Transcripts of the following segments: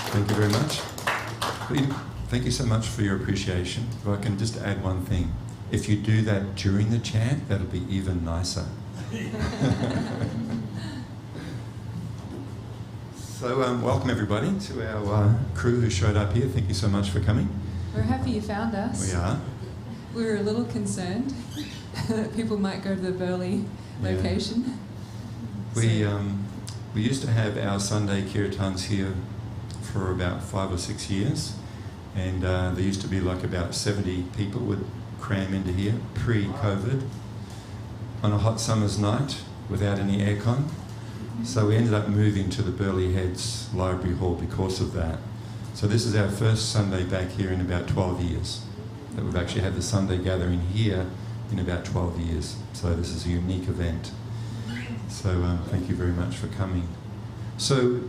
Thank you very much. Thank you so much for your appreciation. If I can just add one thing. If you do that during the chant, that'll be even nicer. So welcome everybody to our crew who showed up here. Thank you so much for coming. We're happy you found us. We are. We were a little concerned that people might go to the Burleigh location. We used to have our Sunday Kirtans here for about 5 or 6 years, and there used to be like about 70 people would cram into here pre-COVID on a hot summer's night without any aircon. So we ended up moving to the Burleigh Heads Library Hall because of that. So this is our first Sunday back here in about 12 years. That we've actually had the Sunday gathering here in about 12 years. So this is a unique event. So thank you very much for coming. So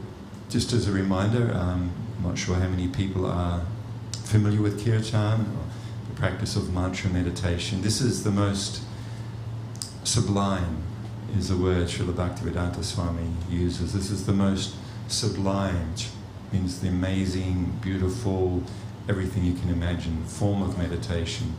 just as a reminder, I'm not sure how many people are familiar with Kirtan, or the practice of mantra meditation. This is the most sublime, is a word Srila Bhaktivedanta Swami uses. This is the most sublime, means the amazing, beautiful, everything you can imagine, form of meditation.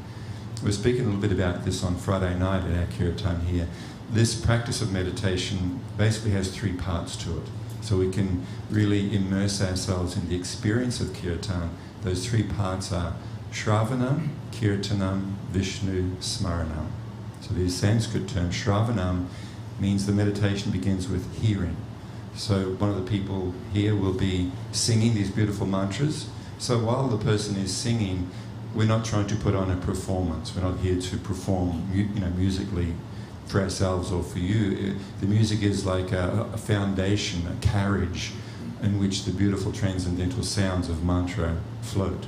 We were speaking a little bit about this on Friday night at our Kirtan here. This practice of meditation basically has 3 parts to it. So we can really immerse ourselves in the experience of Kirtan. Those 3 parts are Shravanam, Kirtanam, Vishnu, Smaranam. So these Sanskrit terms, Shravanam means the meditation begins with hearing. So one of the people here will be singing these beautiful mantras. So while the person is singing, we're not trying to put on a performance. We're not here to perform, musically for ourselves or for you. The music is like a foundation, a carriage in which the beautiful transcendental sounds of mantra float.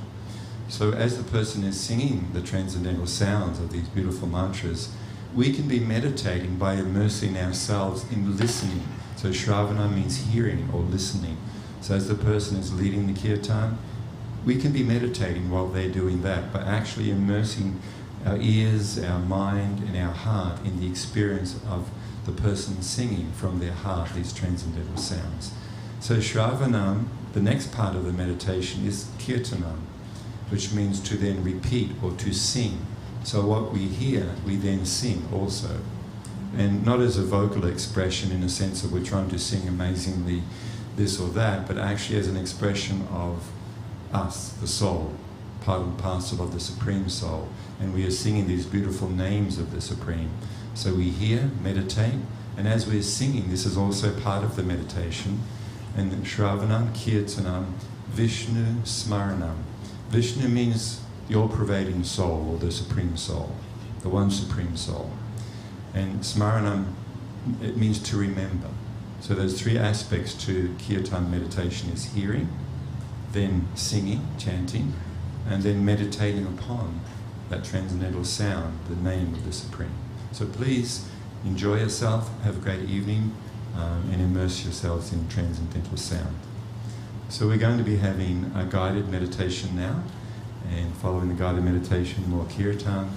So as the person is singing the transcendental sounds of these beautiful mantras, we can be meditating by immersing ourselves in listening. So Shravana means hearing or listening. So as the person is leading the Kirtan, we can be meditating while they're doing that, by actually immersing our ears, our mind, and our heart in the experience of the person singing from their heart these transcendental sounds. So Shravanam, the next part of the meditation, is Kirtanam, which means to then repeat or to sing. So what we hear, we then sing also. And not as a vocal expression in the sense that we're trying to sing amazingly this or that, but actually as an expression of us, the soul, part and parcel of the Supreme Soul. And we are singing these beautiful names of the Supreme. So we hear, meditate, and as we're singing, this is also part of the meditation. And then Shravanam, Kirtanam, Vishnu, Smaranam. Vishnu means the all-pervading soul, or the Supreme Soul, the one Supreme Soul. And Smaranam, it means to remember. So there's 3 aspects to Kirtan meditation: is hearing, then singing, chanting, and then meditating upon that transcendental sound, the name of the Supreme. So please enjoy yourself, have a great evening, and immerse yourselves in transcendental sound. So we're going to be having a guided meditation now, and following the guided meditation, more Kirtan.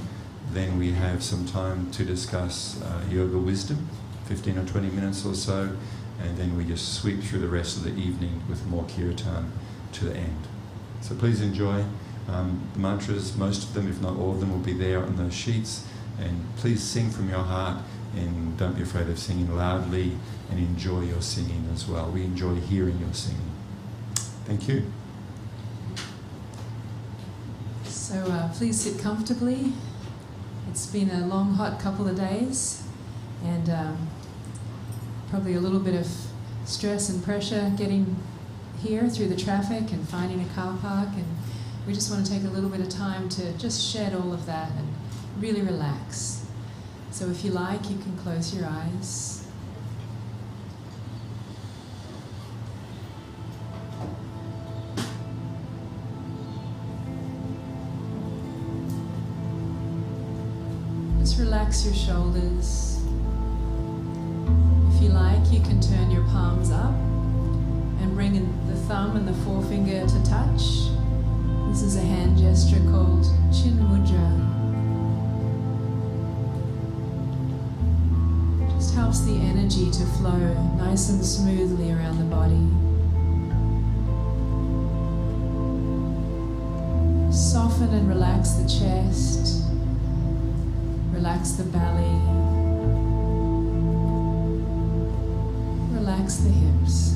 Then we have some time to discuss yoga wisdom, 15 or 20 minutes or so, and then we just sweep through the rest of the evening with more Kirtan to the end. So please enjoy. The mantras, most of them, if not all of them, will be there on those sheets, and please sing from your heart, and don't be afraid of singing loudly, and enjoy your singing as well. We enjoy hearing your singing. Thank you. So please sit comfortably. It's been a long, hot couple of days, and probably a little bit of stress and pressure getting here through the traffic and finding a car park, and we just want to take a little bit of time to just shed all of that and really relax. So if you like, you can close your eyes. Just relax your shoulders. If you like, you can turn your palms up and bring in the thumb and the forefinger to touch. This is a hand gesture called Chin Mudra. Just helps the energy to flow nice and smoothly around the body. Soften and relax the chest. Relax the belly. Relax the hips.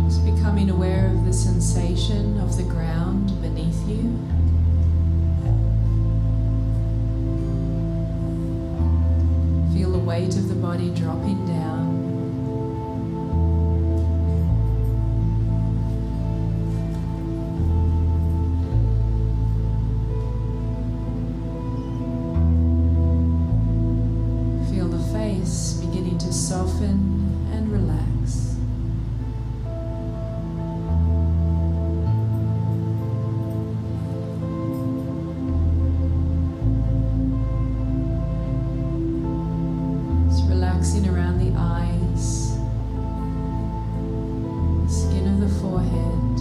Just becoming aware of the sensation of the ground beneath you. Feel the weight of the body dropping down. Feel the face beginning to soften and relax. Relaxing around the eyes, the skin of the forehead.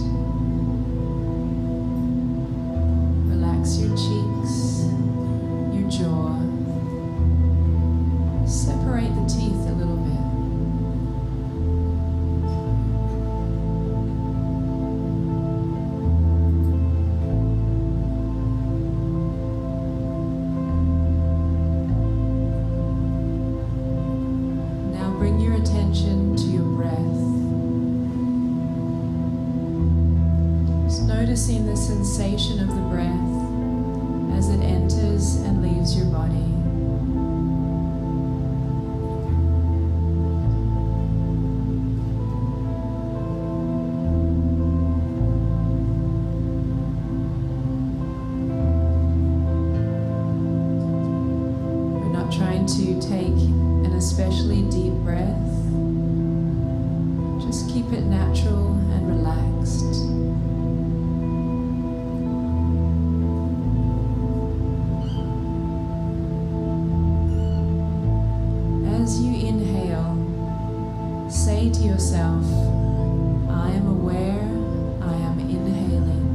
Relax your cheeks, your jaw. Separate the teeth a little bit. Bring your attention to your breath. Just noticing the sensation of the breath as it enters and leaves your body. We're not trying to take an especially deep breath. Just keep it natural and relaxed. As you inhale, say to yourself, I am aware, I am inhaling.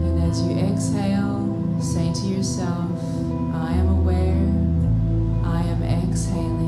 And as you exhale, say to yourself, I am aware, I am exhaling.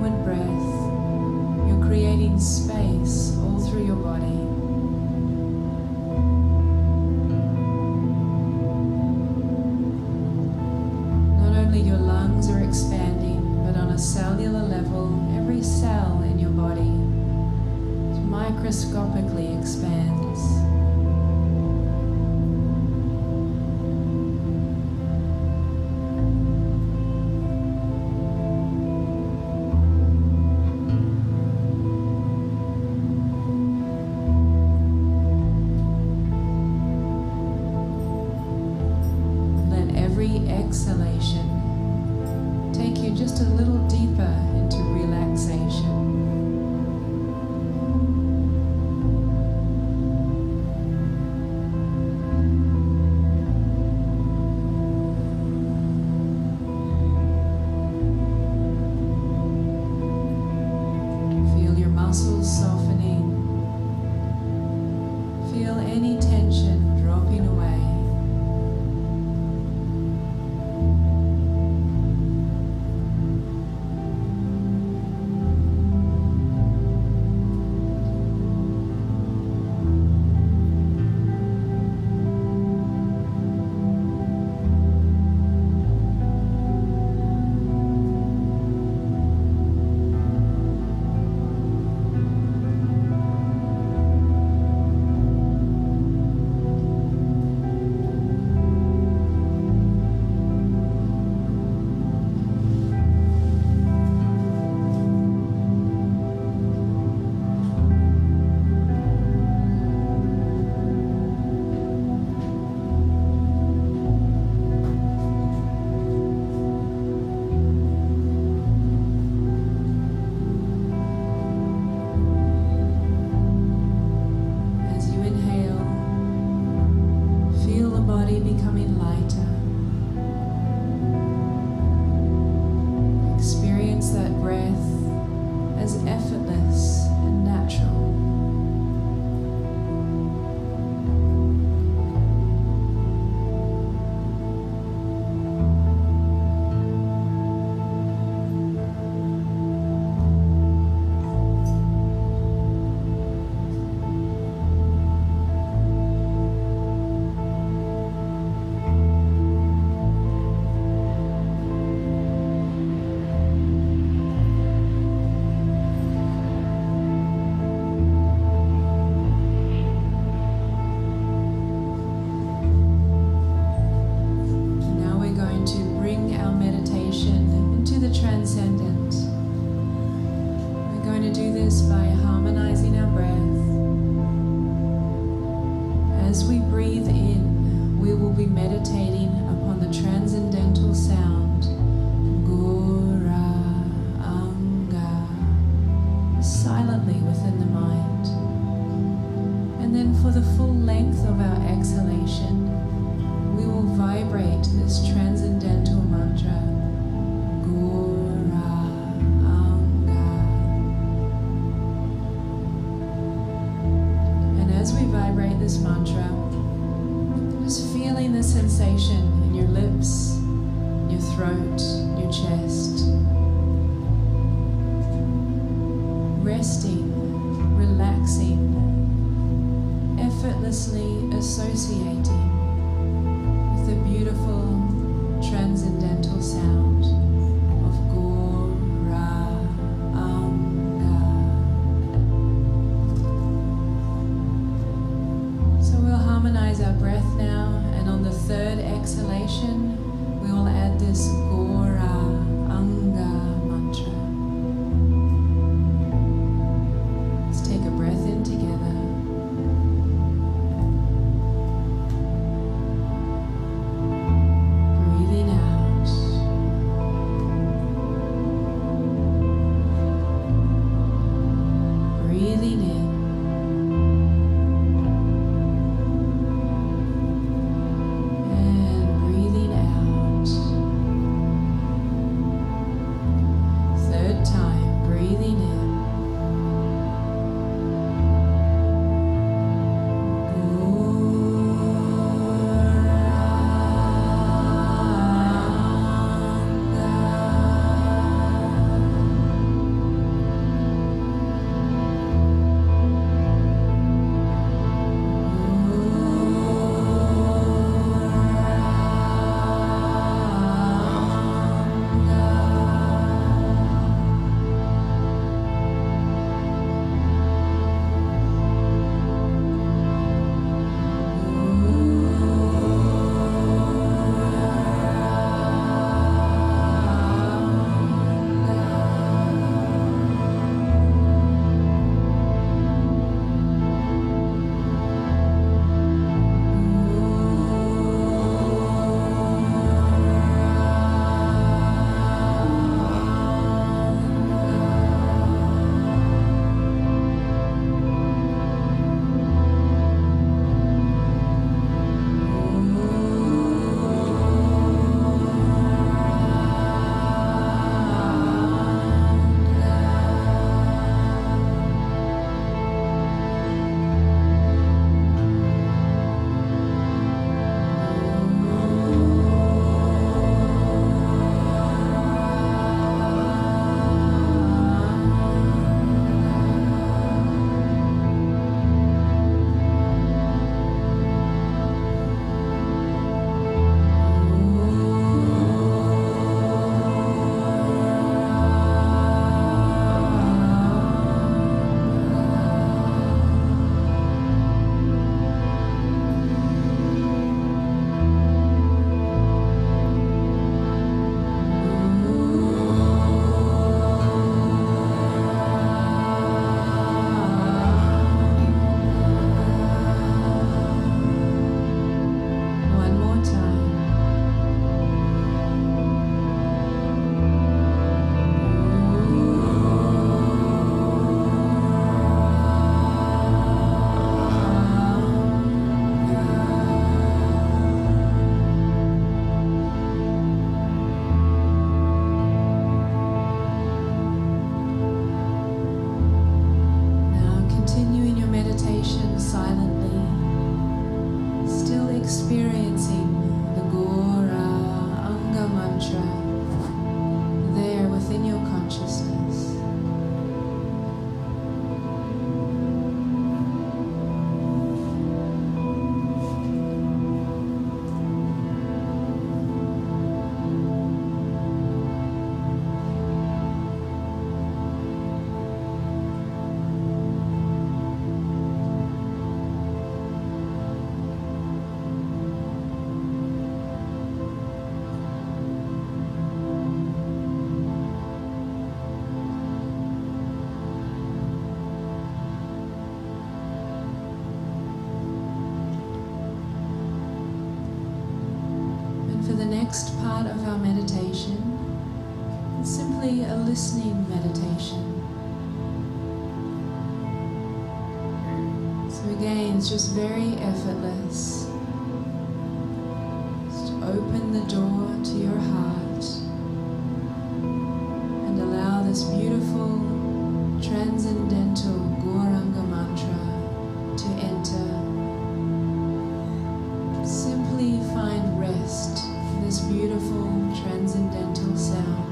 inward breath, you're creating space all through your body. Not only your lungs are expanding, but on a cellular level, every cell in your body microscopically expands. Exhalation, take you just a little deeper into relaxation. Feel your muscles softening. Feel any tension dropping away. Becoming lighter. Experience that breath as effortless and natural. Transcendent. We're going to do this by harmonizing our breath. As we breathe in, we will be meditating upon the transcendental sound Gura Anga silently within the mind. And then for the full length of our exhalation, we will vibrate this transcendental mantra. As we vibrate this mantra, just feeling the sensation in your lips, your throat, your chest. Resting, relaxing, effortlessly associating with the beautiful transcendental sound of Gora Anga. So we'll harmonize our breath now, and on the third exhalation, we will add this Gora Anga mantra. Let's take a breath in together. Breathing out. Breathing in. And breathing out. Third time, breathing in. a listening meditation. So again, it's just very effortless. Just open the door to your heart and allow this beautiful transcendental Gauranga mantra to enter. Simply find rest in this beautiful transcendental sound.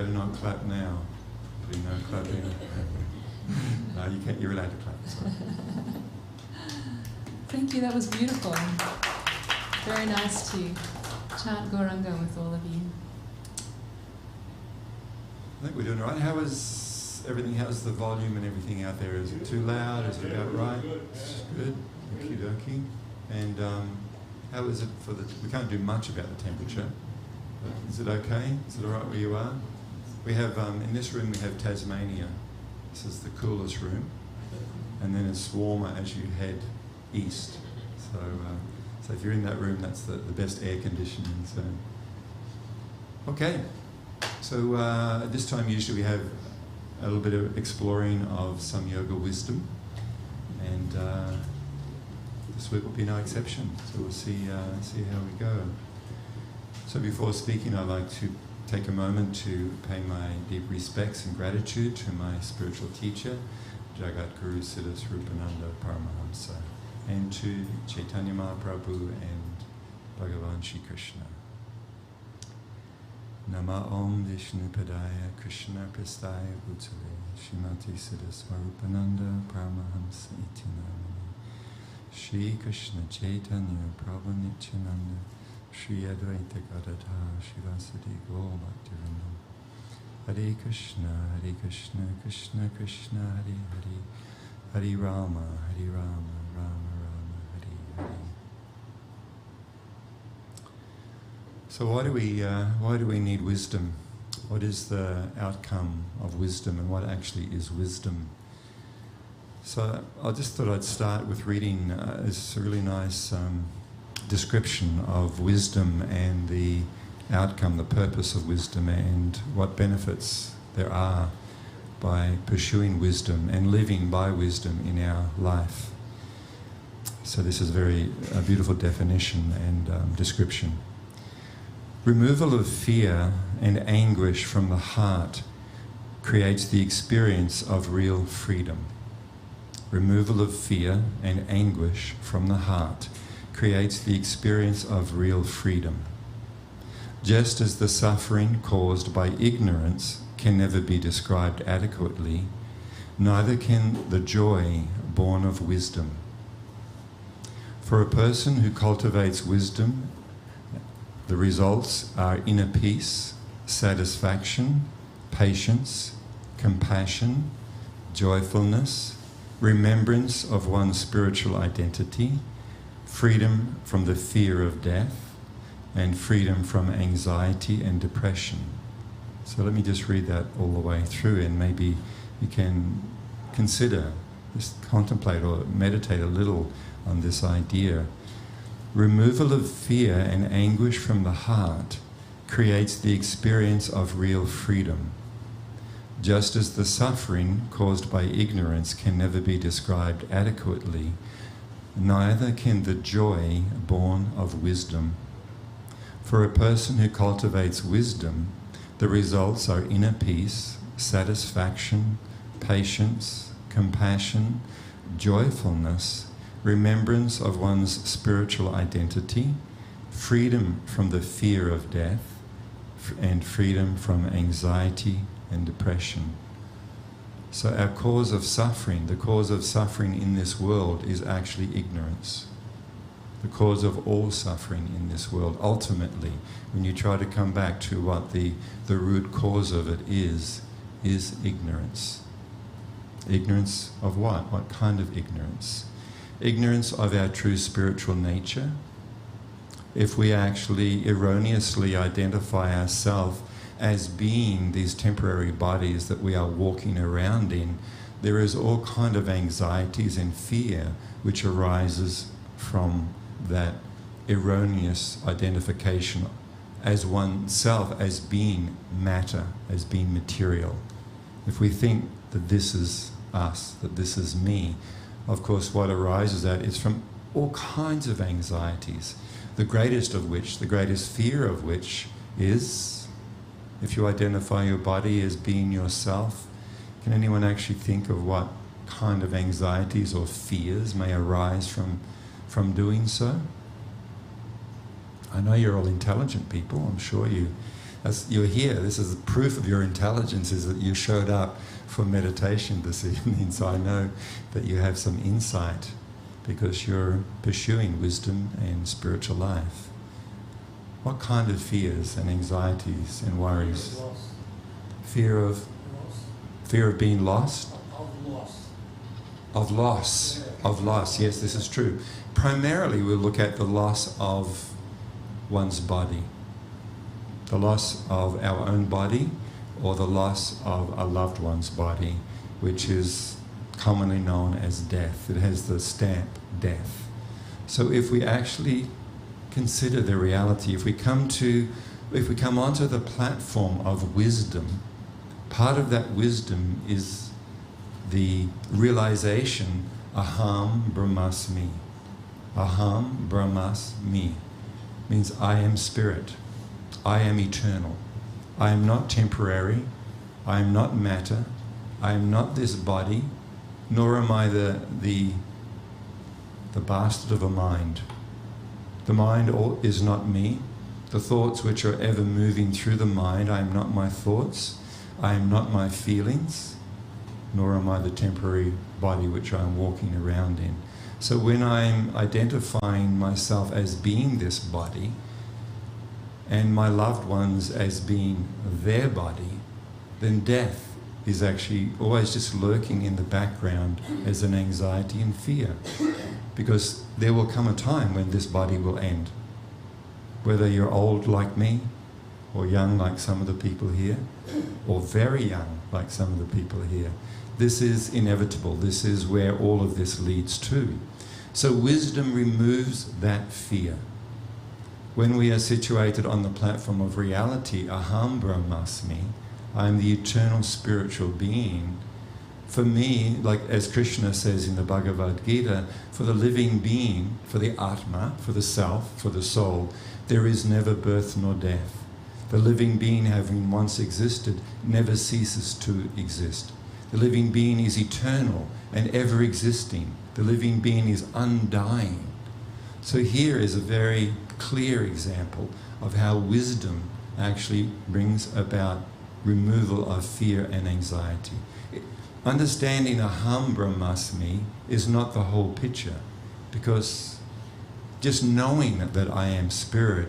better not clap now. There'll be no clapping. No, you can't. You're allowed to clap. Sorry. Thank you, that was beautiful. Very nice to chant Gauranga with all of you. I think we're doing all right. How is everything? How's the volume and everything out there? Is it too loud? Is it about right? It's good. Okie dokie. And how is it for the... We can't do much about the temperature. But is it okay? Is it all right where you are? We have, in this room, we have Tasmania. This is the coolest room. And then it's warmer as you head east. So if you're in that room, that's the best air conditioning. So, okay. So at this time, usually we have a little bit of exploring of some yoga wisdom. And this week will be no exception. So we'll see how we go. So before speaking, I'd like to take a moment to pay my deep respects and gratitude to my spiritual teacher, Jagat Guru Siddha Swarupananda Paramahamsa, and to Chaitanya Mahaprabhu and Bhagavan Shri Krishna. Nama Om Vishnu Padaya Krishna Prastaya Bhutale Shrimati Siddha Swarupananda Paramahamsa Iti Namani Shri Krishna Chaitanya Prabhu Nityananda Shri Advaita Gadadhara Shivasati Gaur Bhaktivinoda Hare Krishna Krishna Krishna Hare Hare Hare Rama Rama Rama Hare Hare. So why do we need wisdom? What is the outcome of wisdom, and what actually is wisdom? So I just thought I'd start with reading this really nice description of wisdom and the outcome, the purpose of wisdom, and what benefits there are by pursuing wisdom and living by wisdom in our life. So this is a beautiful definition and description. Removal of fear and anguish from the heart creates the experience of real freedom. Removal of fear and anguish from the heart creates the experience of real freedom. Just as the suffering caused by ignorance can never be described adequately, neither can the joy born of wisdom. For a person who cultivates wisdom, the results are inner peace, satisfaction, patience, compassion, joyfulness, remembrance of one's spiritual identity, freedom from the fear of death, and freedom from anxiety and depression. So let me just read that all the way through, and maybe you can consider, just contemplate or meditate a little on this idea. Removal of fear and anguish from the heart creates the experience of real freedom. Just as the suffering caused by ignorance can never be described adequately, neither can the joy born of wisdom. For a person who cultivates wisdom, the results are inner peace, satisfaction, patience, compassion, joyfulness, remembrance of one's spiritual identity, freedom from the fear of death, and freedom from anxiety and depression. So our cause of suffering, the cause of suffering in this world is actually ignorance. The cause of all suffering in this world, ultimately, when you try to come back to what the root cause of it is ignorance. Ignorance of what? What kind of ignorance? Ignorance of our true spiritual nature. If we actually erroneously identify ourselves as being these temporary bodies that we are walking around in, there is all kind of anxieties and fear which arises from that erroneous identification as oneself as being matter, as being material. If we think that this is us, that this is me, of course what arises out is from all kinds of anxieties, the greatest of which, the greatest fear of which is, if you identify your body as being yourself, can anyone actually think of what kind of anxieties or fears may arise from doing so? I know you're all intelligent people. I'm sure you as you're here, this is proof of your intelligence, is that you showed up for meditation this evening. So I know that you have some insight because you're pursuing wisdom and spiritual life. What kind of fears and anxieties and worries? Fear of being lost? Of loss. Yes, this is true. Primarily we'll look at the loss of one's body. The loss of our own body or the loss of a loved one's body, which is commonly known as death. It has the stamp death. So if we actually consider the reality, if we come onto the platform of wisdom, part of that wisdom is the realization, aham brahmasmi. Aham brahmasmi means I am spirit. I am eternal. I am not temporary. I am not matter. I am not this body, nor am I the bastard of a mind. The mind is not me. The thoughts which are ever moving through the mind, I am not my thoughts. I am not my feelings, nor am I the temporary body which I am walking around in. So when I'm identifying myself as being this body, and my loved ones as being their body, then death is actually always just lurking in the background as an anxiety and fear. Because there will come a time when this body will end. Whether you're old like me, or young like some of the people here, or very young like some of the people here. This is inevitable. This is where all of this leads to. So wisdom removes that fear. When we are situated on the platform of reality, aham brahmasmi, I am the eternal spiritual being. For me, like as Krishna says in the Bhagavad Gita, for the living being, for the atma, for the self, for the soul, there is never birth nor death. The living being, having once existed, never ceases to exist. The living being is eternal and ever existing. The living being is undying. So here is a very clear example of how wisdom actually brings about removal of fear and anxiety. Understanding aham brahmasmi is not the whole picture, because just knowing that I am spirit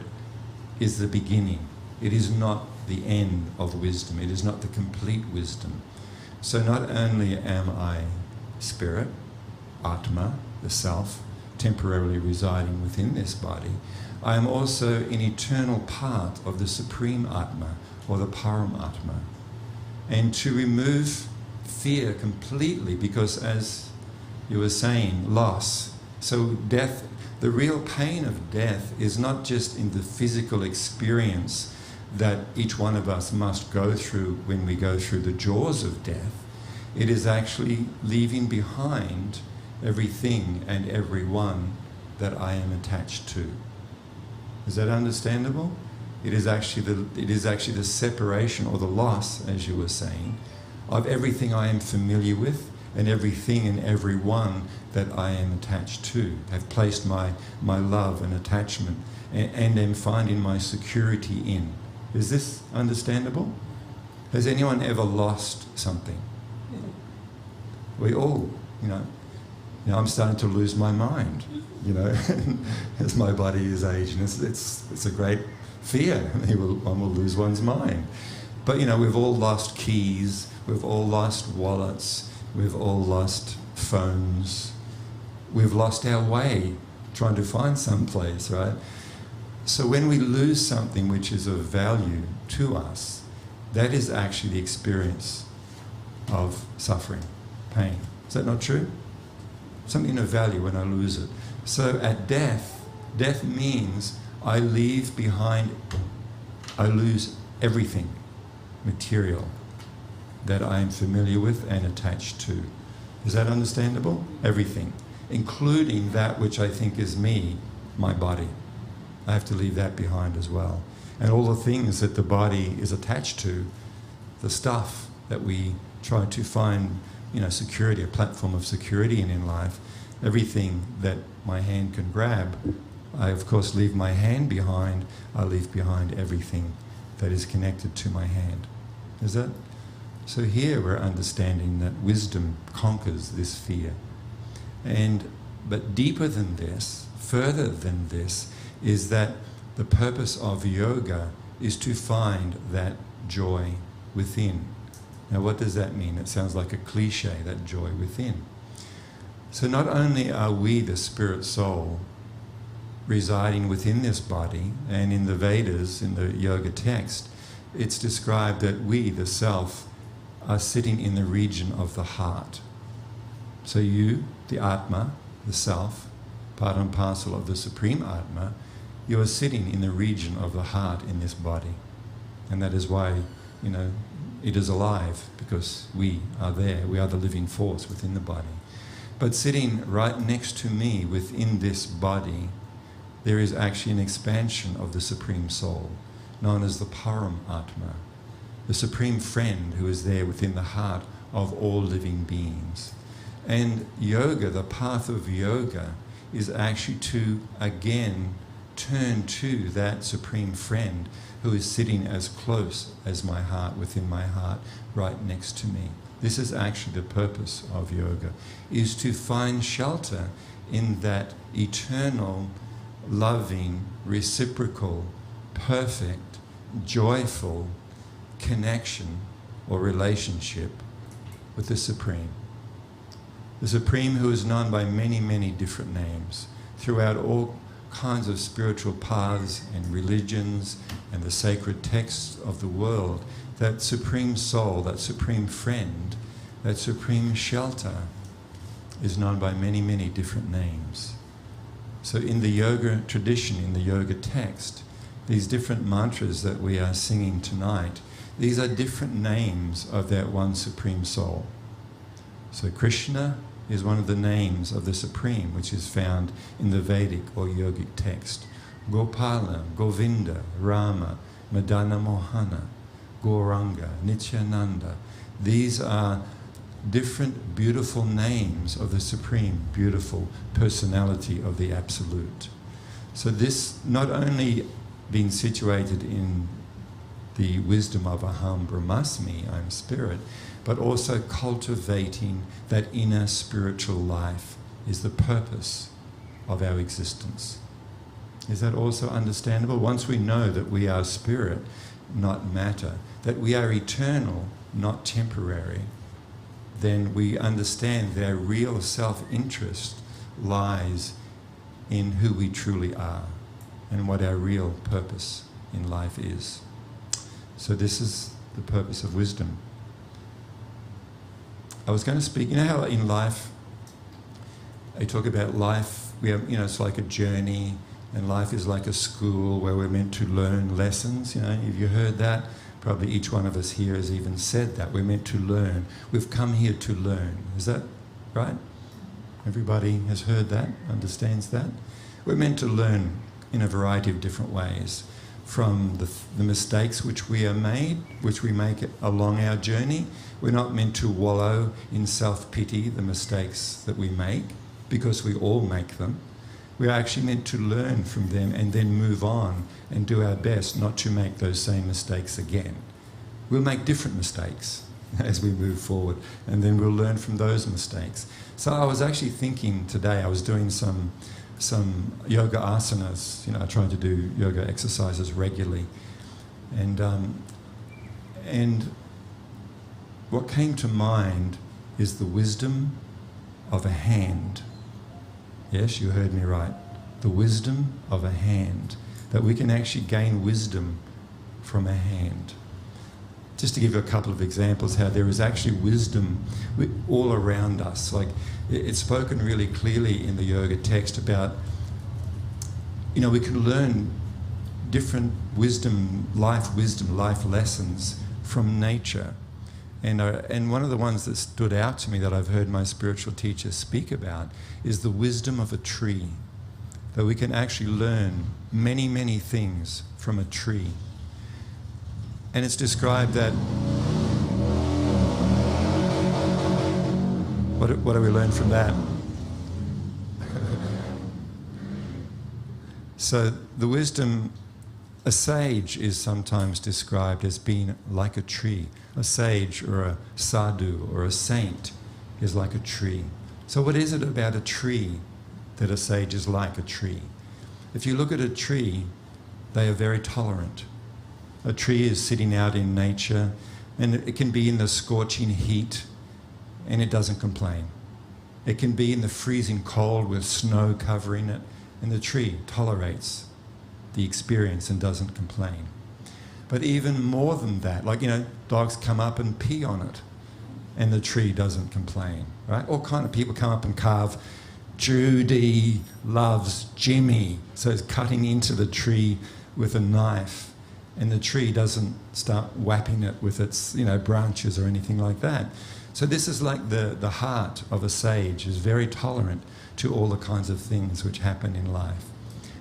is the beginning. It is not the end of wisdom. It is not the complete wisdom. So not only am I spirit, atma, the self, temporarily residing within this body, I am also an eternal part of the Supreme Atma, or the Param Atma. And to remove fear completely, because as you were saying, loss. So death, the real pain of death is not just in the physical experience that each one of us must go through when we go through the jaws of death. It is actually leaving behind everything and everyone that I am attached to. Is that understandable? It is actually the separation, or the loss, as you were saying, of everything I am familiar with and everything and everyone that I am attached to. I've placed my love and attachment and am finding my security in. Is this understandable? Has anyone ever lost something? We all, I'm starting to lose my mind, as my body is aging. It's a great fear. One will lose one's mind. But, we've all lost keys, we've all lost wallets, we've all lost phones, we've lost our way trying to find some place, right? So when we lose something which is of value to us, that is actually the experience of suffering, pain. Is that not true? Something of value when I lose it. So at death means I lose everything material that I am familiar with and attached to. Is that understandable? Everything, including that which I think is me, my body. I have to leave that behind as well. And all the things that the body is attached to, the stuff that we try to find, security, a platform of security in life, everything that my hand can grab, I of course leave my hand behind, I leave behind everything that is connected to my hand. Is that? So here we're understanding that wisdom conquers this fear. But deeper than this, further than this, is that the purpose of yoga is to find that joy within. Now what does that mean? It sounds like a cliche, that joy within. So not only are we the spirit soul residing within this body, and in the Vedas, in the yoga text, it's described that we, the self, are sitting in the region of the heart. So you, the Atma, the self, part and parcel of the Supreme Atma, you are sitting in the region of the heart in this body. And that is why, it is alive, because we are there. We are the living force within the body. But sitting right next to me within this body, there is actually an expansion of the Supreme Soul, known as the Param Atma, the Supreme Friend who is there within the heart of all living beings. And yoga, the path of yoga, is actually to again turn to that Supreme Friend who is sitting as close as my heart, within my heart, right next to me. This is actually the purpose of yoga, is to find shelter in that eternal, loving, reciprocal, perfect, joyful connection or relationship with the Supreme. The Supreme, who is known by many, many different names throughout all kinds of spiritual paths and religions and the sacred texts of the world. That Supreme Soul, that Supreme Friend, that Supreme Shelter is known by many, many different names. So in the yoga tradition, in the yoga text, these different mantras that we are singing tonight, these are different names of that one Supreme Soul. So Krishna is one of the names of the Supreme, which is found in the Vedic or yogic text. Gopala, Govinda, Rama, Madana Mohana, Gauranga, Nityananda. These are different beautiful names of the Supreme, beautiful personality of the Absolute. So this not only being situated in the wisdom of Aham Brahmasmi, I'm spirit, but also cultivating that inner spiritual life is the purpose of our existence. Is that also understandable? Once we know that we are spirit, not matter, that we are eternal, not temporary, then we understand that our real self-interest lies in who we truly are and what our real purpose in life is. So this is the purpose of wisdom. I was going to speak, how in life, I talk about life, we have, it's like a journey, and life is like a school where we're meant to learn lessons. If you heard that, probably each one of us here has even said that. We're meant to learn. We've come here to learn. Is that right? Everybody has heard that, understands that? We're meant to learn in a variety of different ways. From the mistakes which we make along our journey. We're not meant to wallow in self-pity, the mistakes that we make, because we all make them. We're actually meant to learn from them and then move on and do our best not to make those same mistakes again. We'll make different mistakes as we move forward, and then we'll learn from those mistakes. So I was actually thinking today, I was doing some yoga asanas, I try to do yoga exercises regularly. And what came to mind is the wisdom of a hand. Yes, you heard me right. The wisdom of a hand. That we can actually gain wisdom from a hand. Just to give you a couple of examples how there is actually wisdom all around us. Like it's spoken really clearly in the yoga text about, we can learn different wisdom, life lessons from nature. And one of the ones that stood out to me that I've heard my spiritual teacher speak about is the wisdom of a tree. That we can actually learn many, many things from a tree. And it's described that, what do we learn from that? So the wisdom A sage is sometimes described as being like a tree. A sage or a sadhu or a saint is like a tree. So what is it about a tree that a sage is like a tree? If you look at a tree, they are very tolerant. A tree is sitting out in nature, and it can be in the scorching heat, and it doesn't complain. It can be in the freezing cold with snow covering it, and the tree tolerates the experience and doesn't complain. But even more than that, like, dogs come up and pee on it, and the tree doesn't complain, right? All kind of people come up and carve, Judy loves Jimmy, so it's cutting into the tree with a knife, and the tree doesn't start whapping it with its, branches or anything like that. So this is like the heart of a sage is very tolerant to all the kinds of things which happen in life.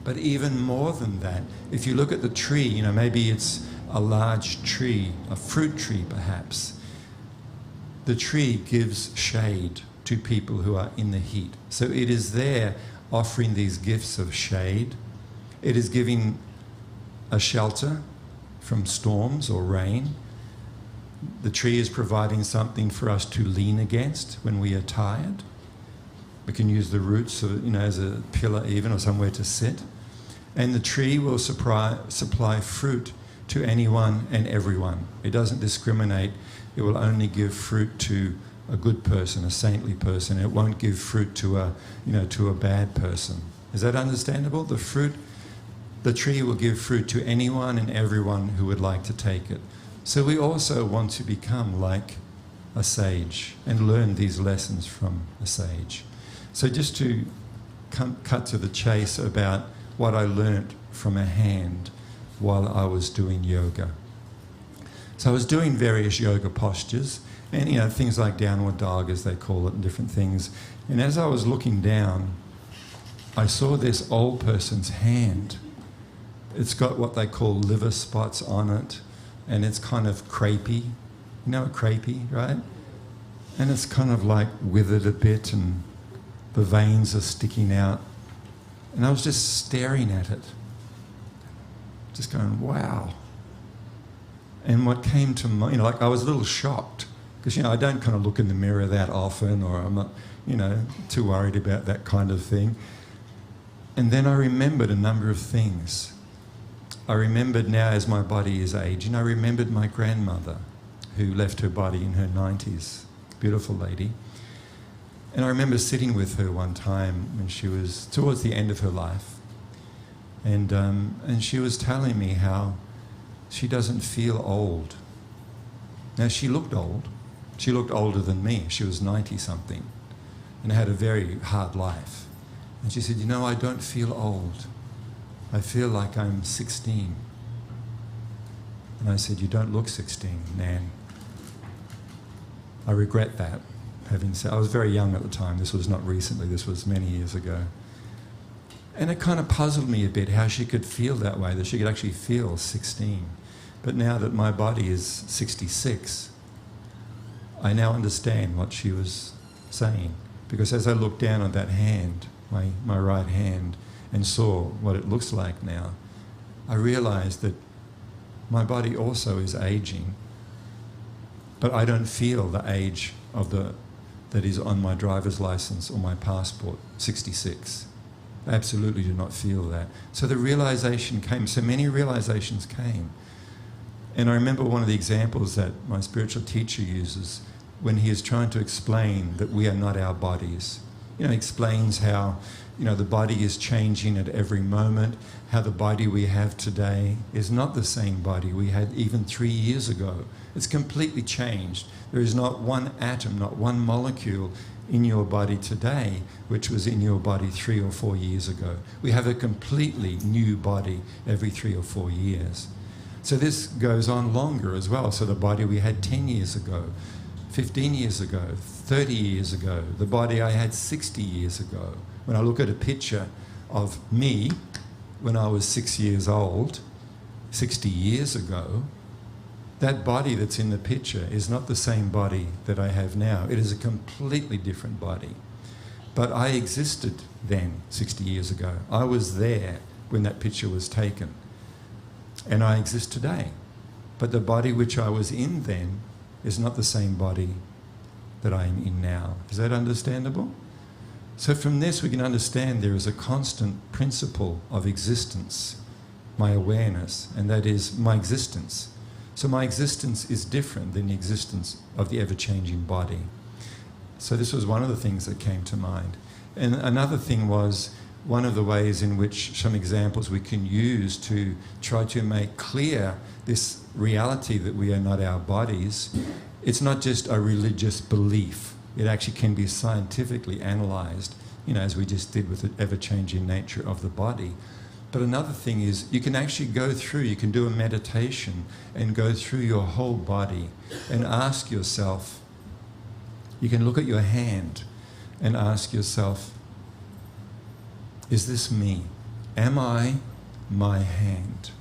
But even more than that, if you look at the tree, maybe it's a large tree, a fruit tree perhaps. The tree gives shade to people who are in the heat. So it is there offering these gifts of shade. It is giving a shelter from storms or rain. The tree is providing something for us to lean against when we are tired. We can use the roots as a pillar even, or somewhere to sit. And the tree will supply fruit to anyone and everyone. It doesn't discriminate. It will only give fruit to a good person, a saintly person. It won't give fruit to a bad person. Is that understandable? The tree will give fruit to anyone and everyone who would like to take it. So we also want to become like a sage and learn these lessons from a sage. So just to cut to the chase about what I learnt from a hand while I was doing yoga. So I was doing various yoga postures and things like downward dog, as they call it, and different things. And as I was looking down, I saw this old person's hand. It's got what they call liver spots on it, and it's kind of crepey. You know, crepey, right? And it's kind of like withered a bit, and the veins are sticking out. And I was just staring at it, just going, wow. And what came to mind, I was a little shocked, because, I don't kind of look in the mirror that often, or I'm not, too worried about that kind of thing. And then I remembered a number of things. I remembered now as my body is aging, I remembered my grandmother who left her body in her 90s, beautiful lady. And I remember sitting with her one time when she was towards the end of her life. And she was telling me how she doesn't feel old. Now, she looked old. She looked older than me. She was 90-something and had a very hard life. And she said, I don't feel old. I feel like I'm 16. And I said, you don't look 16, Nan. I regret that. Having said, I was very young at the time. This was not recently. This was many years ago. And it kind of puzzled me a bit how she could feel that way, that she could actually feel 16. But now that my body is 66, I now understand what she was saying. Because as I looked down on that hand, my right hand, and saw what it looks like now, I realised that my body also is aging, but I don't feel the age that is on my driver's licence or my passport, 66. I absolutely do not feel that. So the realisation came, so many realisations came. And I remember one of the examples that my spiritual teacher uses when he is trying to explain that we are not our bodies. He explains how, the body is changing at every moment, how the body we have today is not the same body we had even 3 years ago. It's completely changed. There is not one atom, not one molecule in your body today which was in your body 3 or 4 years ago. We have a completely new body every 3 or 4 years. So this goes on longer as well. So the body we had 10 years ago, 15 years ago, 30 years ago, the body I had 60 years ago. When I look at a picture of me when I was 6 years old, 60 years ago, that body that's in the picture is not the same body that I have now. It is a completely different body. But I existed then, 60 years ago. I was there when that picture was taken. and I exist today. But the body which I was in then is not the same body that I am in now. Is that understandable? So from this we can understand there is a constant principle of existence, my awareness, and that is my existence. So my existence is different than the existence of the ever-changing body. So this was one of the things that came to mind. And another thing was one of the ways in which some examples we can use to try to make clear this reality that we are not our bodies. It's not just a religious belief. It actually can be scientifically analysed, as we just did with the ever-changing nature of the body. But another thing is you can actually go through, you can do a meditation and go through your whole body and ask yourself, you can look at your hand and ask yourself, is this me? Am I my hand?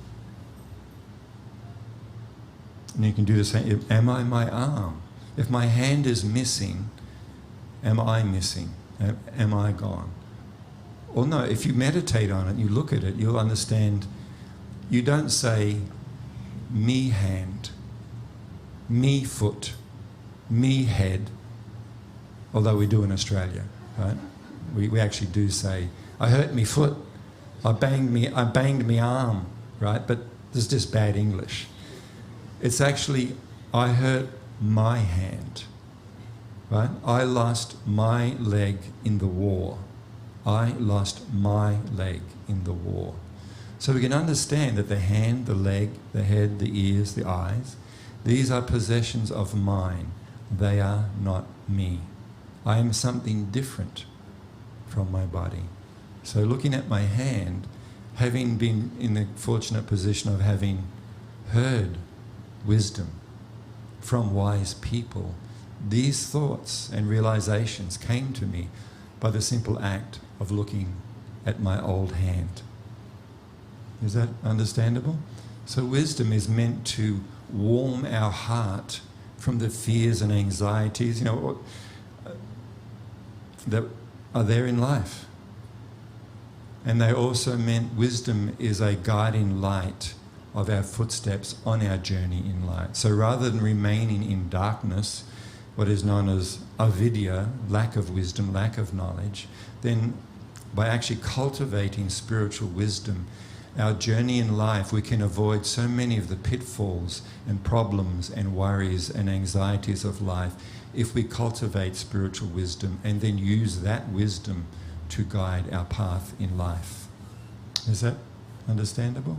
And you can do the same. Am I my arm? If my hand is missing, am I missing? Am I gone? Or no, if you meditate on it, you look at it, you'll understand, you don't say, me hand, me foot, me head, although we do in Australia, right? We actually do say, I hurt me foot, I banged me arm, right? But this is just bad English. It's actually, I hurt my hand, right? I lost my leg in the war. I lost my leg in the war. So we can understand that the hand, the leg, the head, the ears, the eyes, these are possessions of mine. They are not me. I am something different from my body. So looking at my hand, having been in the fortunate position of having heard wisdom from wise people, these thoughts and realizations came to me by the simple act of looking at my old hand. Is that understandable? So wisdom is meant to warm our heart from the fears and anxieties, that are there in life. And they also meant wisdom is a guiding light of our footsteps on our journey in light. So rather than remaining in darkness, what is known as avidya, lack of wisdom, lack of knowledge, then by actually cultivating spiritual wisdom, our journey in life, we can avoid so many of the pitfalls and problems and worries and anxieties of life if we cultivate spiritual wisdom and then use that wisdom to guide our path in life. Is that understandable?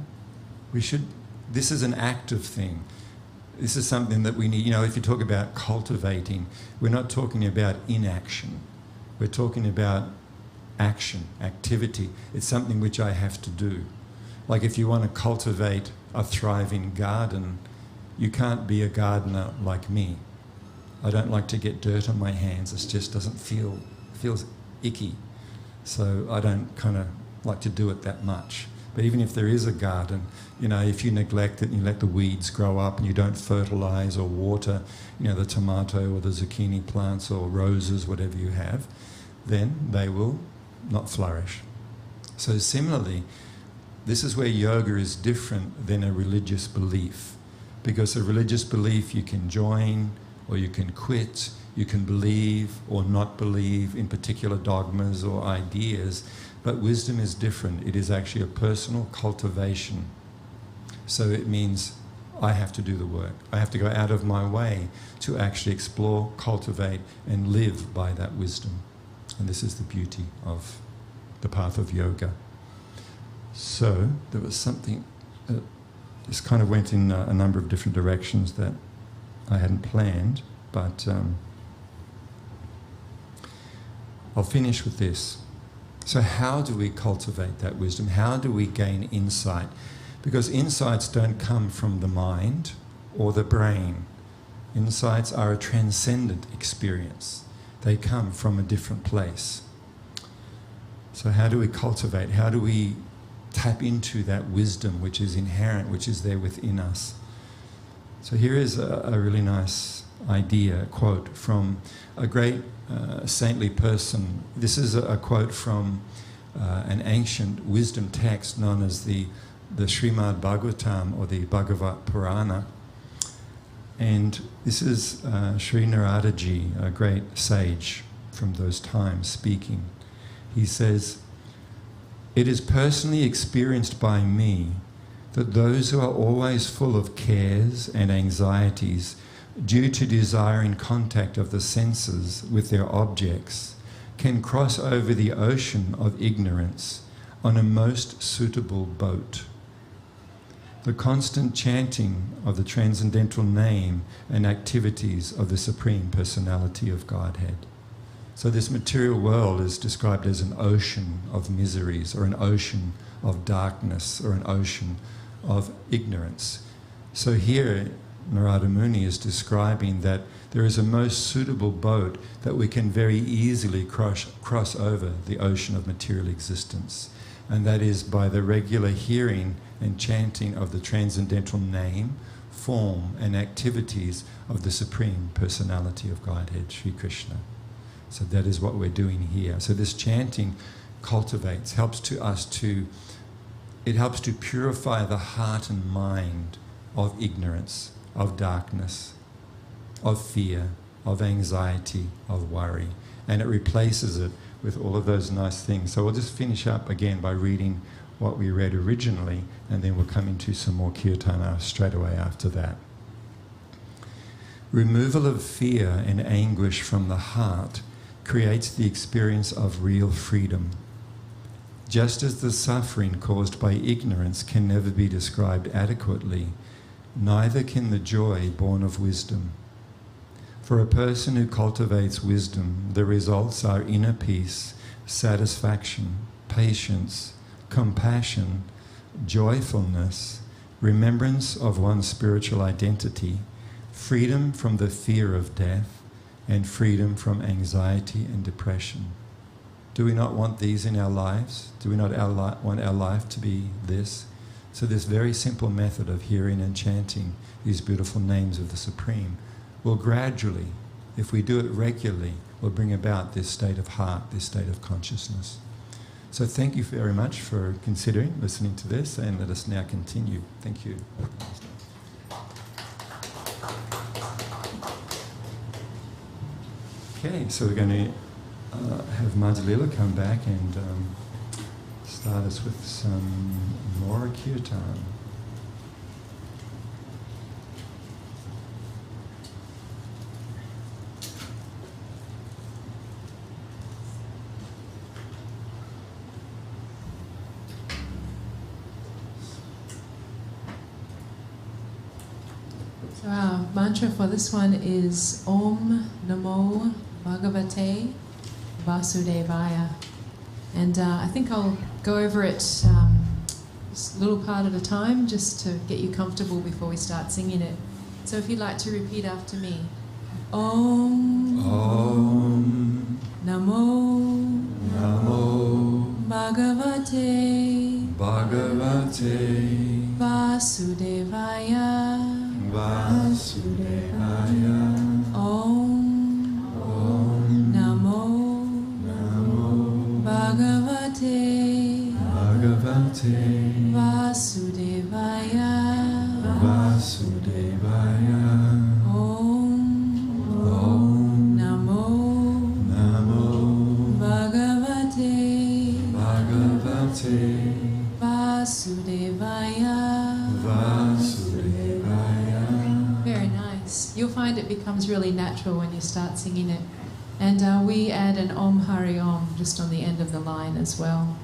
This is an active thing. This is something that we need. If you talk about cultivating, we're not talking about inaction. We're talking about action, activity. It's something which I have to do. Like if you want to cultivate a thriving garden, you can't be a gardener like me. I don't like to get dirt on my hands. It just doesn't feels icky. So I don't kind of like to do it that much. But even if there is a garden, if you neglect it and you let the weeds grow up and you don't fertilise or water, the tomato or the zucchini plants or roses, whatever you have, then they will not flourish. So similarly, this is where yoga is different than a religious belief. Because a religious belief you can join or you can quit, you can believe or not believe in particular dogmas or ideas, but wisdom is different. It is actually a personal cultivation. So it means I have to do the work. I have to go out of my way to actually explore, cultivate, and live by that wisdom. And this is the beauty of the path of yoga. So there was something, this kind of went in a number of different directions that I hadn't planned, but I'll finish with this. So how do we cultivate that wisdom? How do we gain insight? Because insights don't come from the mind or the brain. Insights are a transcendent experience. They come from a different place. So how do we cultivate? How do we tap into that wisdom which is inherent, which is there within us? So here is a really nice idea, a quote from a great saintly person. This is a quote from an ancient wisdom text known as the the Srimad Bhagavatam, or the Bhagavat Purana. And this is Sri Naradaji, a great sage from those times, speaking. He says, "It is personally experienced by me that those who are always full of cares and anxieties due to desiring contact of the senses with their objects can cross over the ocean of ignorance on a most suitable boat. The constant chanting of the transcendental name and activities of the Supreme Personality of Godhead." So this material world is described as an ocean of miseries, or an ocean of darkness, or an ocean of ignorance. So here Narada Muni is describing that there is a most suitable boat that we can very easily cross over the ocean of material existence. And that is by the regular hearing and chanting of the transcendental name, form and activities of the Supreme Personality of Godhead, Sri Krishna. So that is what we're doing here. So this chanting cultivates, helps to purify the heart and mind of ignorance, of darkness, of fear, of anxiety, of worry. And it replaces it with all of those nice things. So we'll just finish up again by reading what we read originally, and then we'll come into some more kirtana straight away after that. Removal of fear and anguish from the heart creates the experience of real freedom. Just as the suffering caused by ignorance can never be described adequately, neither can the joy born of wisdom. For a person who cultivates wisdom, the results are inner peace, satisfaction, patience, compassion, joyfulness, remembrance of one's spiritual identity, freedom from the fear of death, and freedom from anxiety and depression. Do we not want these in our lives? Do we not want our life to be this? So this very simple method of hearing and chanting these beautiful names of the Supreme will gradually, if we do it regularly, will bring about this state of heart, this state of consciousness. So thank you very much for considering listening to this, and let us now continue. Thank you. Okay, so we're going to have Madhulila come back and start us with some more kirtan. So our mantra for this one is Om Namo Bhagavate Vasudevaya. And I think I'll go over it just a little part at a time, just to get you comfortable before we start singing it. So if you'd like to repeat after me. Om, Om Namo, Namo Bhagavate Bhagavate Vasudevaya. Vasudevaya. Om Namo Bhagavate Bhagavate Vasudevaya. Vasudevaya. Om Namo Bhagavate Bhagavate Vasudevaya. Very nice. You'll find it becomes really natural when you start singing it. And we add an Om Hari Om just on the end of the line as well.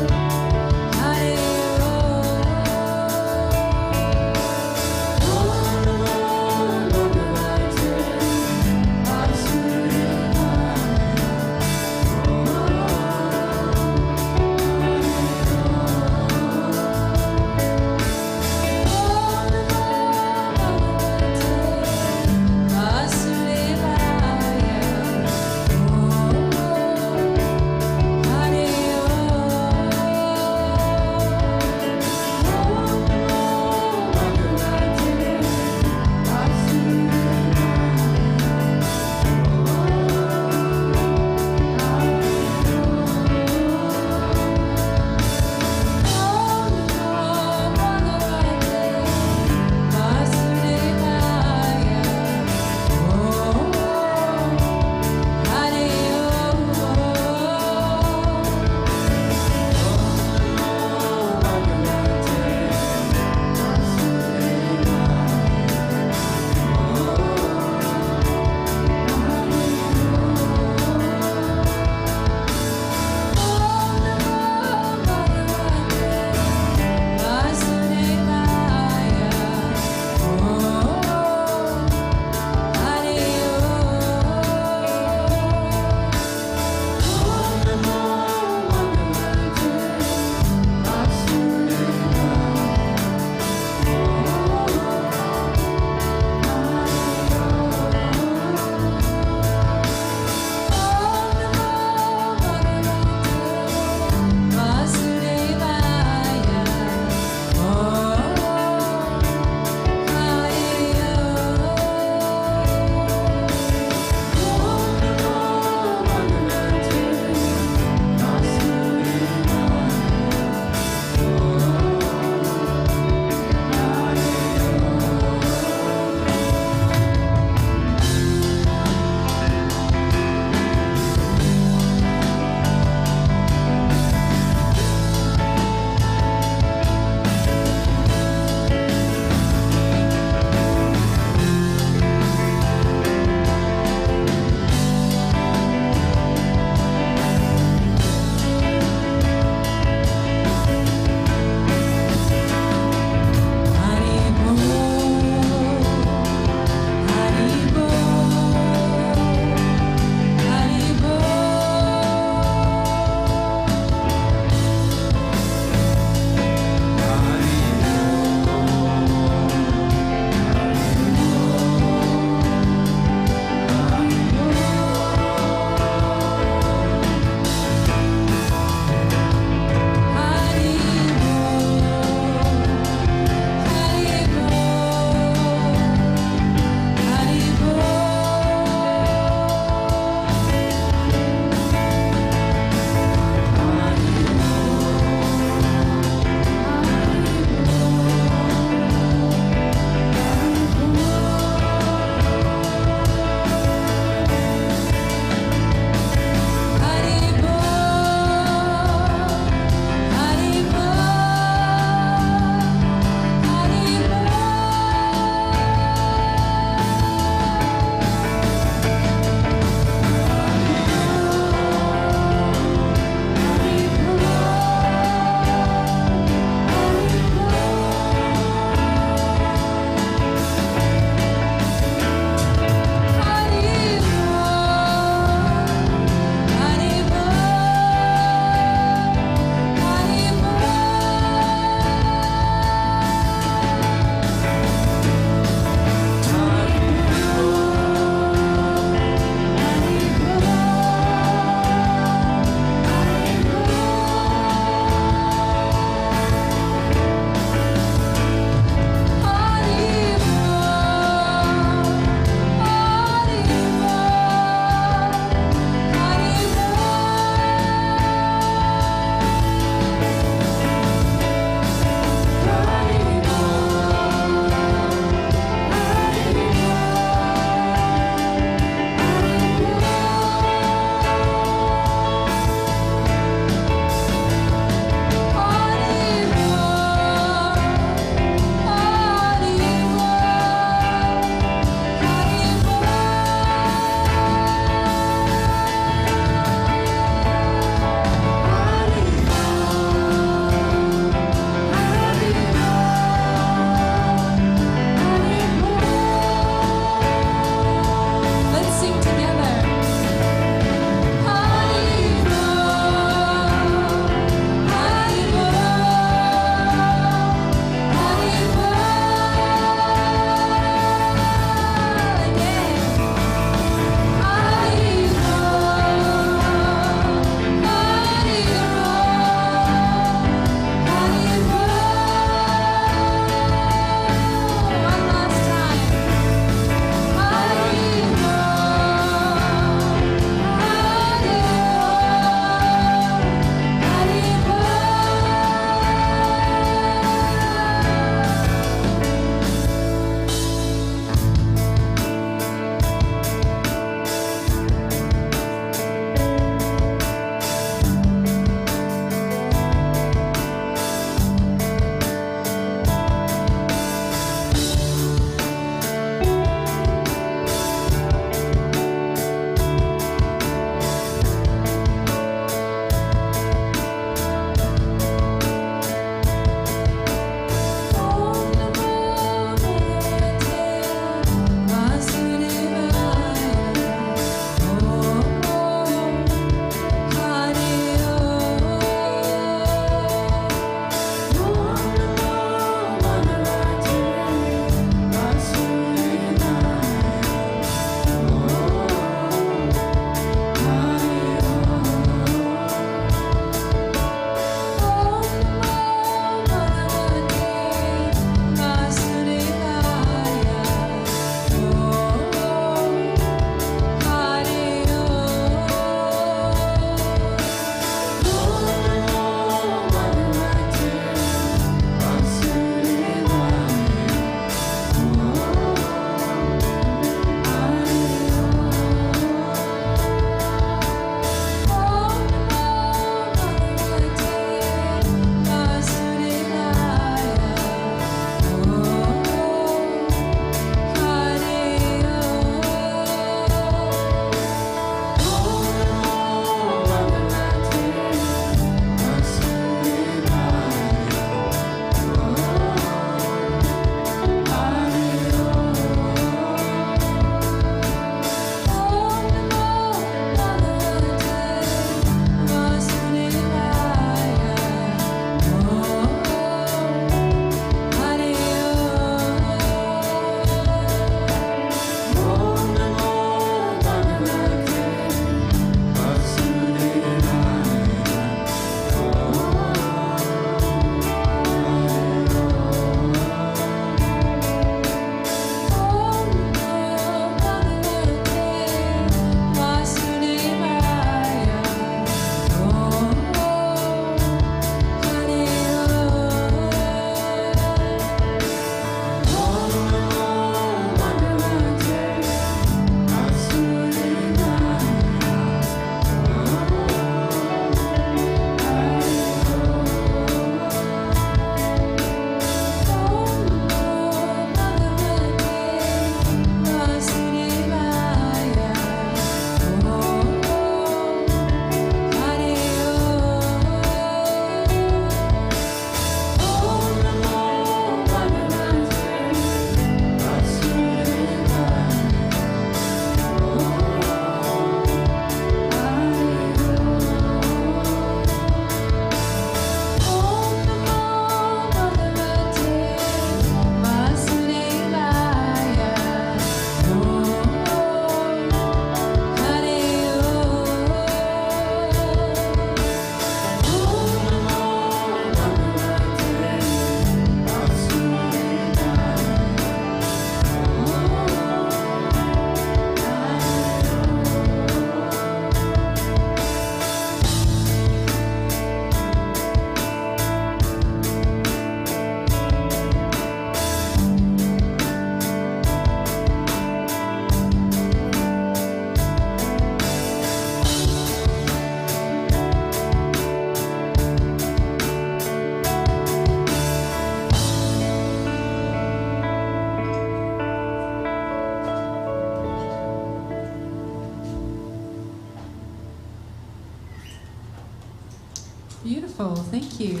Wonderful. Thank you.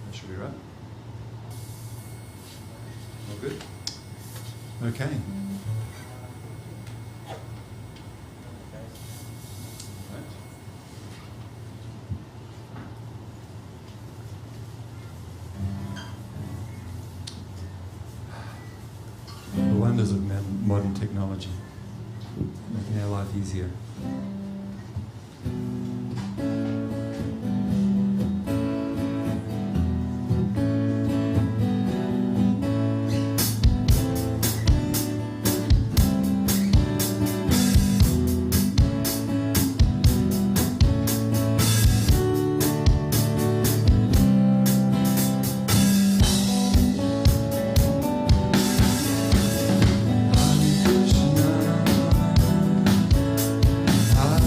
That should be right. All good? Okay. The wonders of modern technology, making our life easier. Hare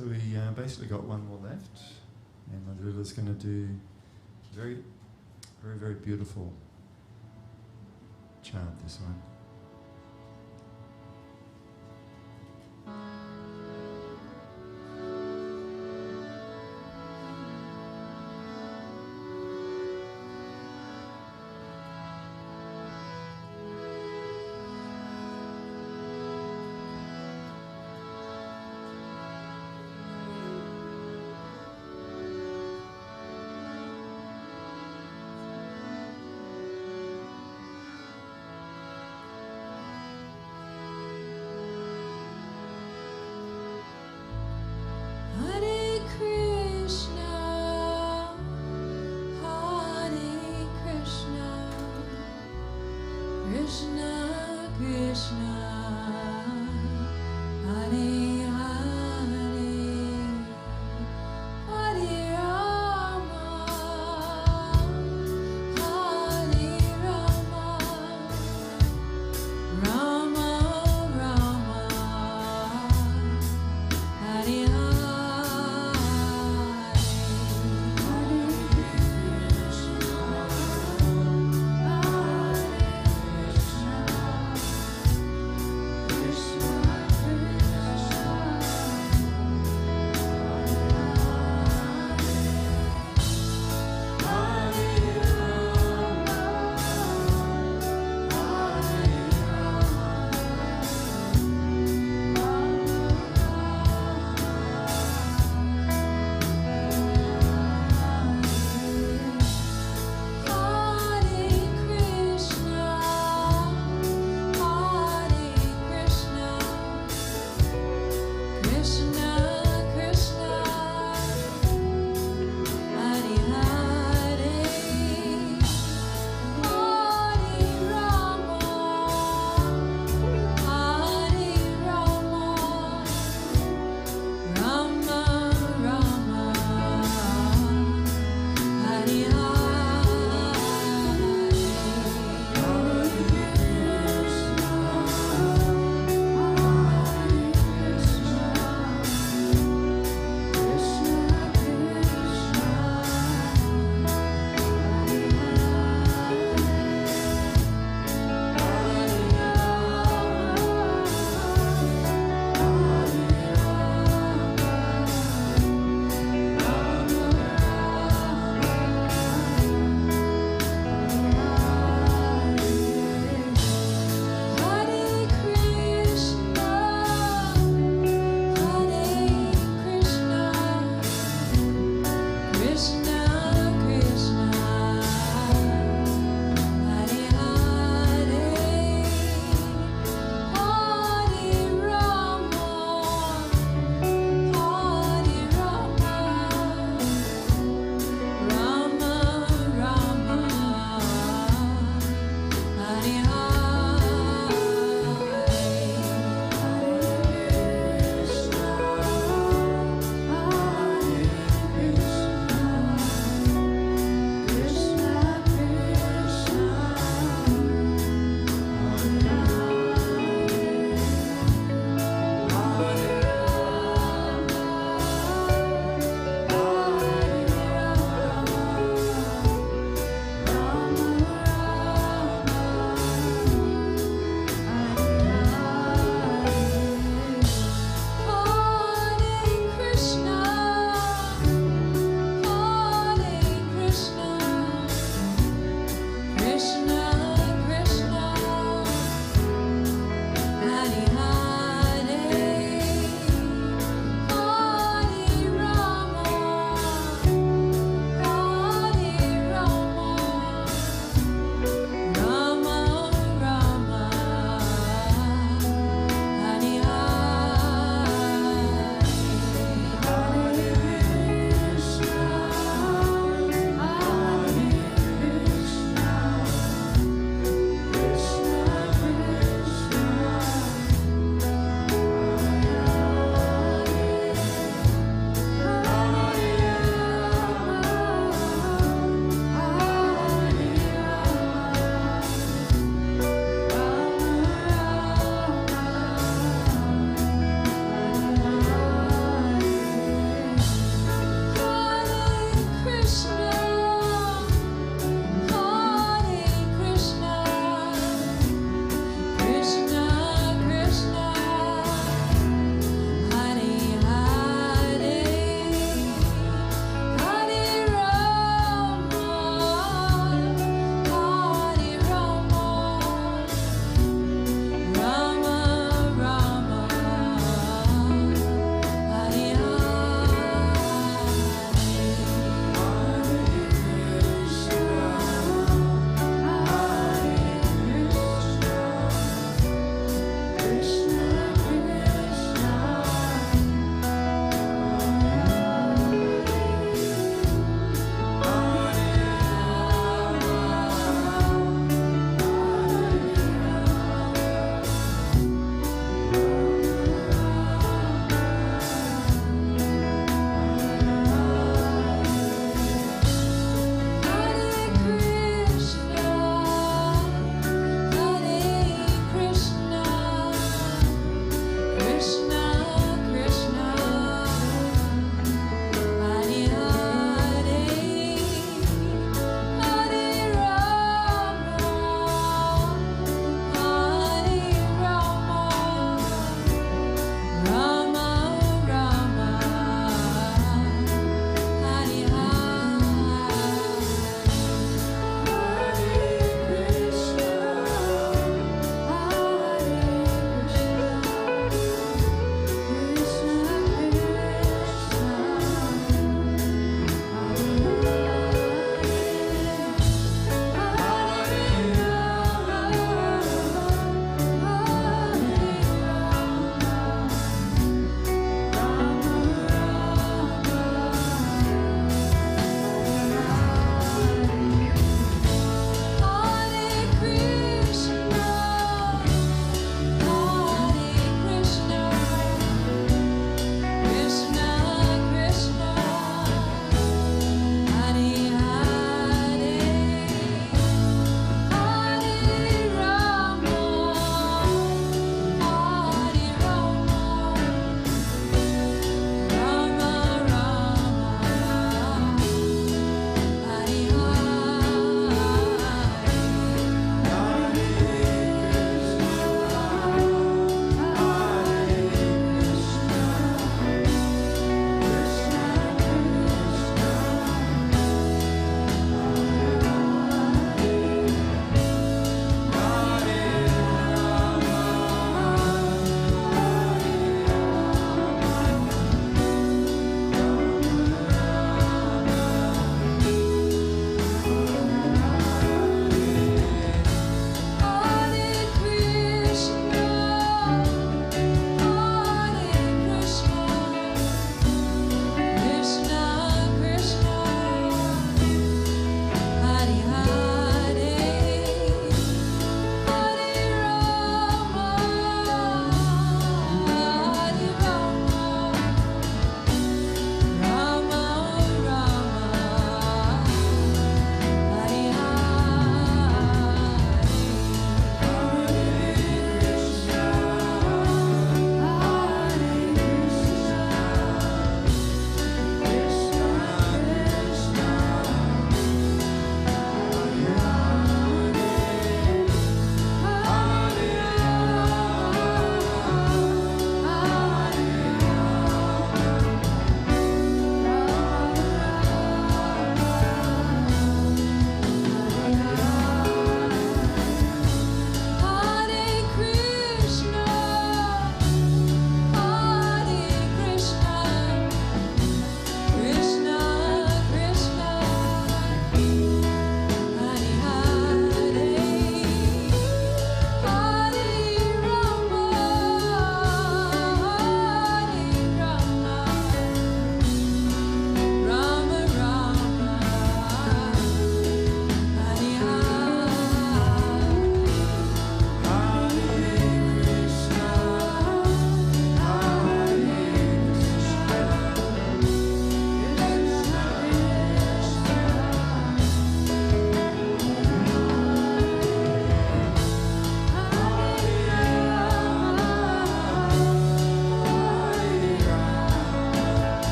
So we basically got one more left, and Mudra going to do very, very, very beautiful chant, this one.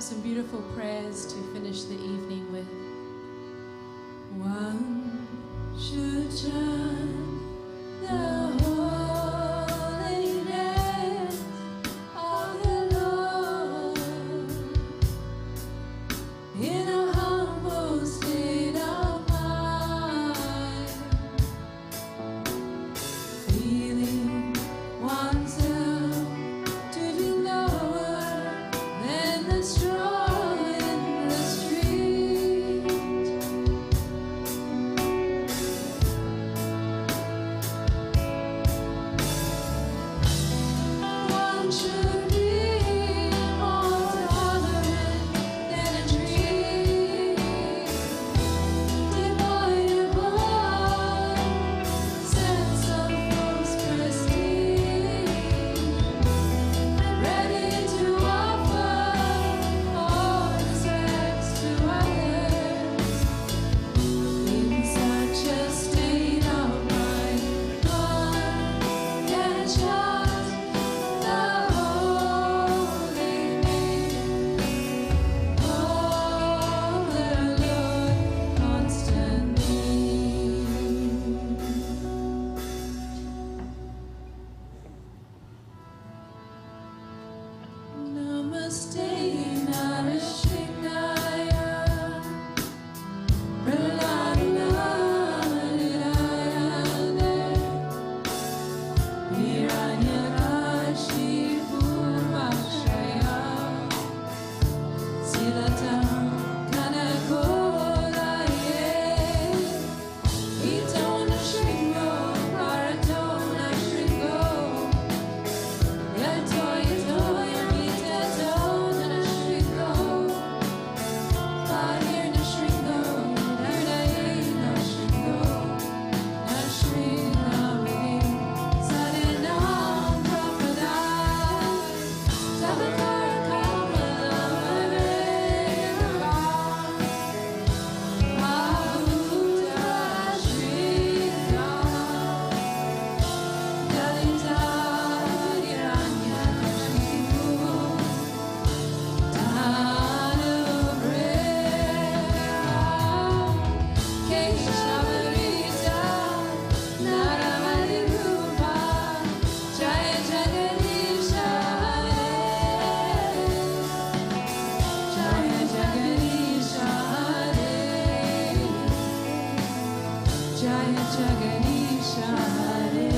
some beautiful prayers to finish the evening with. One should chant the holiness of the Lord in a humble state of mind, feeling oneself to be lower than the straw in the street. One should be more tolerant than a tree, devoid of all sense of false prestige, ready to offer all respects to others. In such a state of mind, one can chant the holy name of the Lord constantly. Namaste Narashinaya Praladunadidayane Hiranyakashi Purvakshaya Silatam Kanakolaye Itona Shringo Paratona Shringo Yato yato yamita tona shringo, Bahir na shringo, Nardai na shringo, na shringamini, Sadinam Prapadai, Sabakara Kamala Vareva, Mahuta Shringa, Dalita Hiranya Shivu, Danubrera, Keshavarita, Naravadirupa, Jaya Jagadisha Hare, Jaya Jagadisha Hare, Jaya Jagadisha Hare.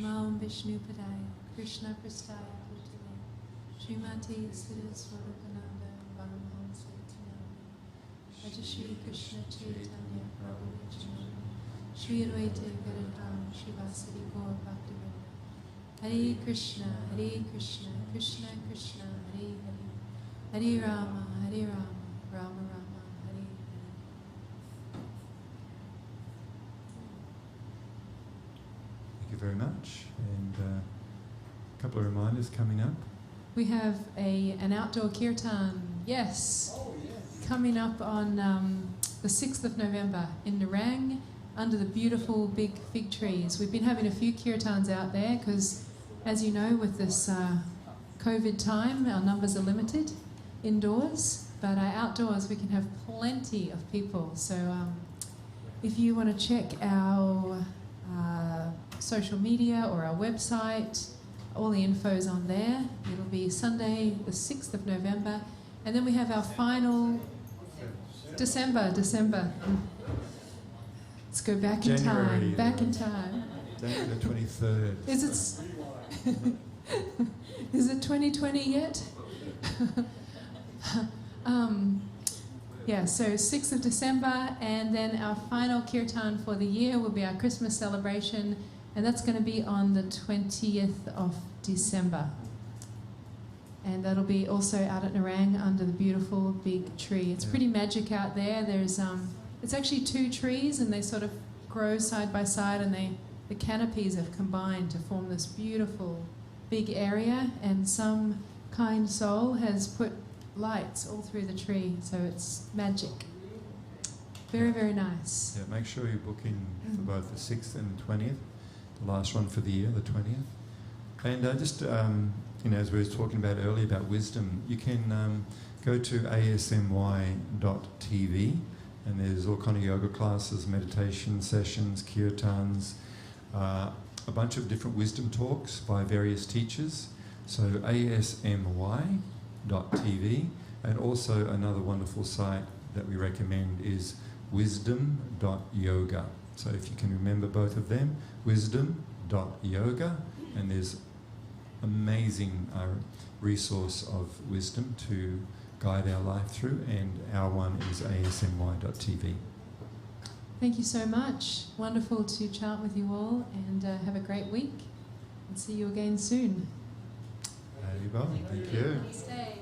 Namo Vishnu Padaya, Krishna Prastaya Bhutale, Srimati Siddhaswarapananda, Paramahamsa Tinami, Raja Shri Krishna Chaitanya Prabhu Nityananda, Shri Advaita Gadadhar, Shivasadi Gaur Bhaktivinoda, Hare Krishna, Krishna Krishna, Hare Hare, Hare Rama, Rama Rama, Hare Hare. Thank you very much. And a couple of reminders coming up. We have an outdoor kirtan, yes, coming up on the 6th of November in Nerang under the beautiful big fig trees. We've been having a few kirtans out there because, as you know, with this COVID time, our numbers are limited indoors, but outdoors we can have plenty of people. So if you want to check our social media or our website, all the info's on there. It'll be Sunday the 6th of November, and then we have our final December. Let's go back in time. January the 23rd. Is it 2020 yet? Yeah, so 6th of December, and then our final kirtan for the year will be our Christmas celebration, and that's going to be on the 20th of December. And that'll be also out at Nerang under the beautiful big tree. It's pretty magic out there. There's it's actually two trees, and they sort of grow side by side, and the canopies have combined to form this beautiful big area, and some kind soul has put lights all through the tree, so it's magic. Very, very nice. Yeah, make sure you book in for both the 6th and the 20th, the last one for the year, the 20th. And just, as we were talking about earlier about wisdom, you can go to asmy.tv, and there's all kind of yoga classes, meditation sessions, kirtans, a bunch of different wisdom talks by various teachers. So asmy.tv, and also another wonderful site that we recommend is wisdom.yoga. So if you can remember both of them, wisdom.yoga, and there's amazing resource of wisdom to guide our life through, and our one is asmy.tv. Thank you so much. Wonderful to chant with you all, and have a great week, and see you again soon. There you go. Thank you. Stay.